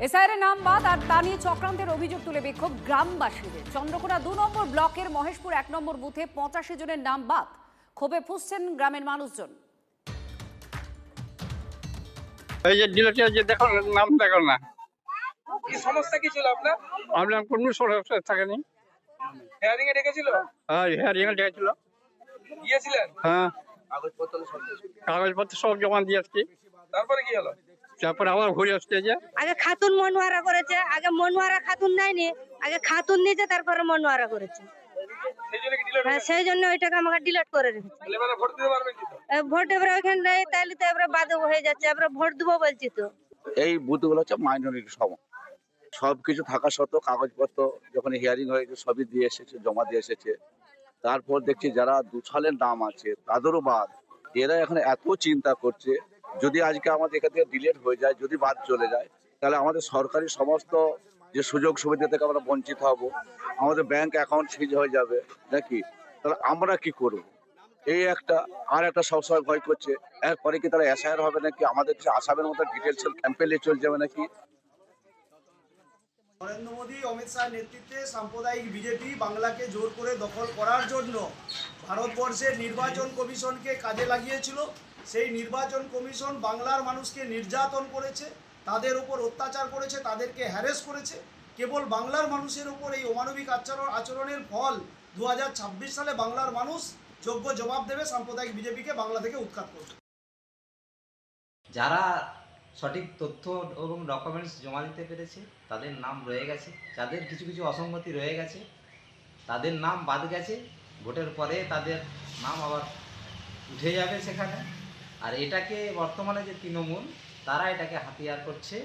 SIR নাম বাদ আর তা নিয়ে চক্রান্তের অভিযোগ তুলে বিক্ষোভ গ্রামবাসীদের। চন্দ্রকোনা 2 নম্বর ব্লকের মহেশপুর 1 নম্বর বুথে 85 জনের নাম বাদ। ক্ষোভে ফুঁসছেন গ্রামের মানুষজন। এই যে ডিলেটে যে দেখো নাম দেখো না, কি সমস্যা কি ছিল আপনার? আপনার কোনো সমস্যা থাকেনি। হেয়ারিং এ ডেকেছিল? হ্যাঁ, হেয়ারিং এ ডেকেছিল। গিয়েছিলেন? হ্যাঁ, কাগজপত্র কাগজপত্র সব সব জমা দিয়ে আসছি। তারপরে কি হলো? তারপরে আবার ঘুরে আসছে যে আগে খাতুন মনোয়ারা করেছে, আগে মনোয়ারা খাতুন নেয়নি, আগে খাতুন নিয়েছে তারপরে মনোয়ারা করেছে। সেই জন্য কি ডিলেট? হ্যাঁ, সেই জন্য ওইটাকে আমাকে ডিলিট করে রেখেছে। এবারে ভোট দিতে পারবেন কি? ভোট এবারে ওইখানে নেই, তাহলে তো এবারে বাদে হয়ে যাচ্ছে, এবারে ভোট দেবো বলছি তো। এই বুথগুলো হচ্ছে মাইনরিটি সভা, সবকিছু থাকা সত্ত্বেও কাগজপত্র যখন হিয়ারিং হয়েছে সবই দিয়ে এসেছে, জমা দিয়ে এসেছে। তারপর দেখছি যারা 2 সালের নাম আছে তাদেরও বাদ। এরা এখন এত চিন্তা করছে, যদি আজকে আমাদের এখান থেকে ডিলেট হয়ে যায়, যদি বাদ চলে যায়, তাহলে আমাদের সরকারি সমস্ত যে সুযোগ সুবিধা থেকে আমরা বঞ্চিত হব, আমাদের ব্যাংক অ্যাকাউন্ট সিজ হয়ে যাবে নাকি, তাহলে আমরা কি করব? এই একটা আর একটা সবসময় ভয় করছে, এরপরে কি তারা এসআইআর হবে নাকি, আমাদের যে আসামের মতো ডিটেলস ক্যাম্পেইনে চলে যাবে নাকি। নরেন্দ্র মোদী অমিত শাহের নেতৃত্বে সাম্প্রদায়িক বিজেপি বাংলাকে জোর করে দখল করার জন্য ভারতবর্ষের নির্বাচন কমিশনকে কাজে লাগিয়েছিল। সেই নির্বাচন কমিশন বাংলার মানুষকে নির্যাতন করেছে, তাদের উপর অত্যাচার করেছে, তাদেরকে হ্যারেস করেছে। কেবল বাংলার মানুষের উপর এই অমানবিক আচরণের ফল 2026 সালে বাংলার মানুষ যোগ্য জবাব দেবে, সাম্প্রদায়িক বিজেপিকে বাংলা থেকে উৎখাত করবে। যারা সঠিক তথ্য এবং ডকুমেন্টস জমা দিতে পেরেছে তাদের নাম রয়ে গেছে, যাদের কিছু কিছু অসঙ্গতি রয়ে গেছে তাদের নাম বাদ গেছে। ভোটের পরে তাদের নাম আবার উঠে যাবে সেখানে। আর এটাকে বর্তমানে যে তৃণমূল, তারা এটাকে হাতিয়ার করছে।